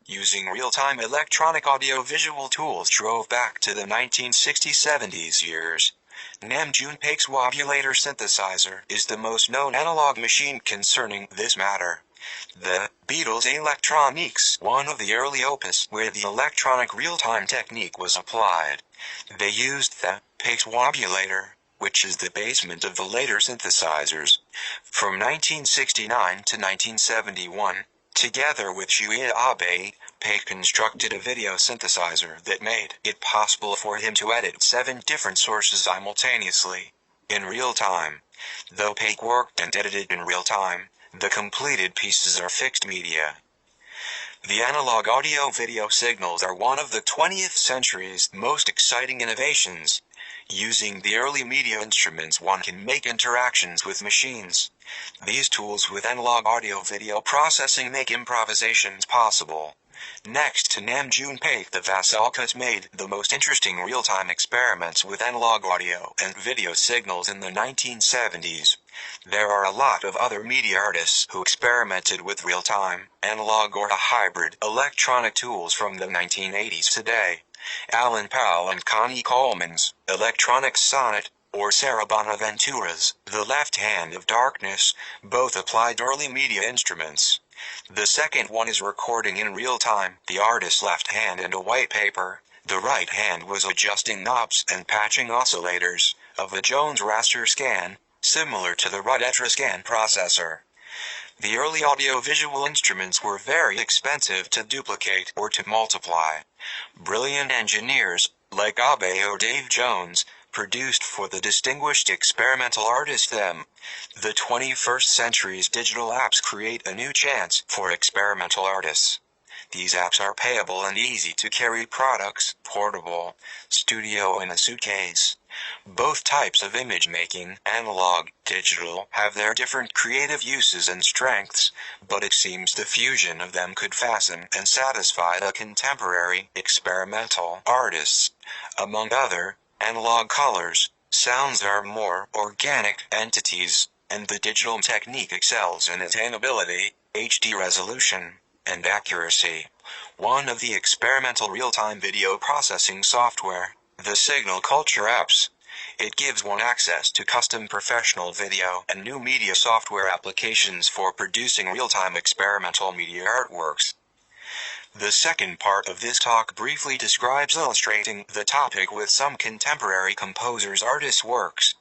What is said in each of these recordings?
using real-time electronic audio-visual tools drove back to the 1960s-70s years. Namjoon Paik's wobulator synthesizer is the most known analog machine concerning this matter. The Beatles' Electroniques, one of the early opus where the electronic real-time technique was applied. They used the Paik's wobulator, which is the basement of the later synthesizers. From 1969 to 1971, together with Shuya Abe, Paik constructed a video synthesizer that made it possible for him to edit 7 different sources simultaneously, in real time. Though Paik worked and edited in real time, the completed pieces are fixed media. The analog audio-video signals are one of the 20th century's most exciting innovations. Using the early media instruments, one can make interactions with machines. These tools with analog audio-video processing make improvisations possible. Next to Namjoon Paik, the Vasalkas made the most interesting real-time experiments with analog audio and video signals in the 1970s. There are a lot of other media artists who experimented with real-time, analog or a hybrid electronic tools from the 1980s today. Alan Powell and Connie Coleman's Electronic Sonnet, or Sarah Bonaventura's The Left Hand of Darkness, both applied early media instruments. The second one is recording in real time, the artist's left hand and a white paper. The right hand was adjusting knobs and patching oscillators of a Jones raster scan, similar to the Rudetra scan processor. The early audio-visual instruments were very expensive to duplicate or to multiply. Brilliant engineers, like Abe or Dave Jones, produced for the distinguished experimental artist them. The 21st century's digital apps create a new chance for experimental artists. These apps are payable and easy to carry products, portable, studio in a suitcase. Both types of image making, analog, digital, have their different creative uses and strengths, but it seems the fusion of them could fasten and satisfy the contemporary experimental artists. Among other analog colors, sounds are more organic entities, and the digital technique excels in attainability, HD resolution, and accuracy. One of the experimental real-time video processing software, the Signal Culture apps. It gives one access to custom professional video and new media software applications for producing real-time experimental media artworks. The second part of this talk briefly describes illustrating the topic with some contemporary composers' artists' works.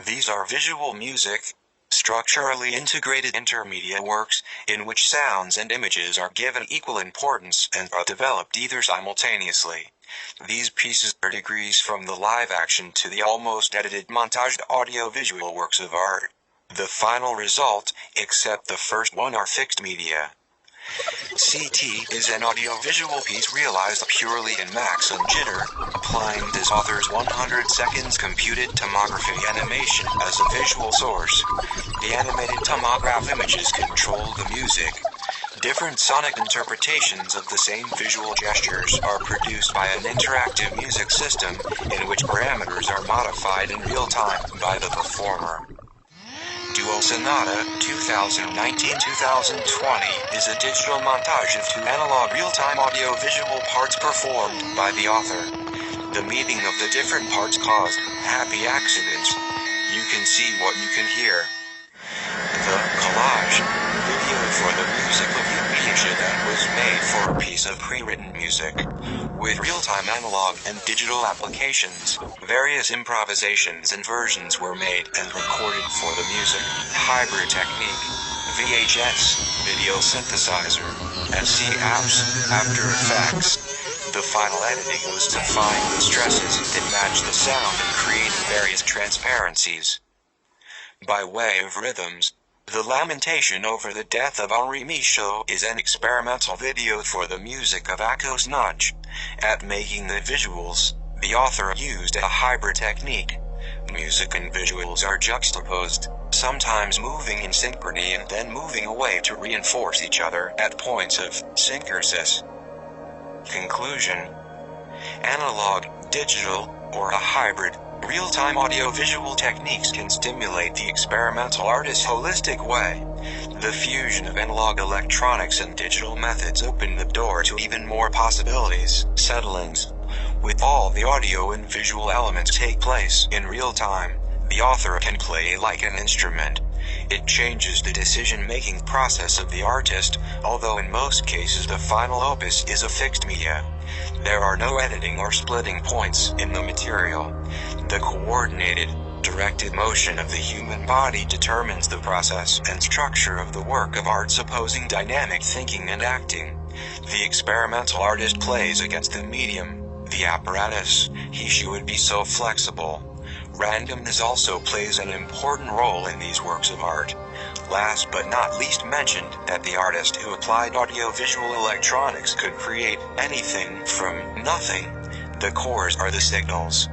These are visual music, structurally integrated intermedia works, in which sounds and images are given equal importance and are developed either simultaneously. These pieces are degrees from the live action to the almost edited montaged audio-visual works of art. The final result, except the first one, are fixed media. CT is an audio-visual piece realized purely in max and jitter, applying this author's 100 seconds computed tomography animation as a visual source. The animated tomograph images control the music. Different sonic interpretations of the same visual gestures are produced by an interactive music system, in which parameters are modified in real time by the performer. Duo Sonata 2019-2020 is a digital montage of 2 analog real-time audio-visual parts performed by the author. The meeting of the different parts caused happy accidents. You can see what you can hear. The collage video for the music of Yupia that was made for a piece of pre-written music. With real-time analog and digital applications, various improvisations and versions were made and recorded for the music. Hybrid technique, VHS, video synthesizer, SIIDS, After Effects. The final editing was to find the stresses that match the sound and create various transparencies. By way of rhythms, The Lamentation over the Death of Henri Michaud is an experimental video for the music of Akos Nudge. At making the visuals, the author used a hybrid technique. Music and visuals are juxtaposed, sometimes moving in synchrony and then moving away to reinforce each other at points of synchrosis. Conclusion: analog, digital, or a hybrid, Real-time audio-visual techniques can stimulate the experimental artist's holistic way. The fusion of analog electronics and digital methods open the door to even more possibilities. Settlings. With all the audio and visual elements take place in real time, the author can play like an instrument. It changes the decision-making process of the artist, although in most cases the final opus is a fixed media. There are no editing or splitting points in the material. The coordinated, directed motion of the human body determines the process and structure of the work of art, supposing dynamic thinking and acting. The experimental artist plays against the medium, the apparatus. She would be so flexible. Randomness also plays an important role in these works of art. Last but not least mentioned that the artist who applied audio-visual electronics could create anything from nothing. The cores are the signals.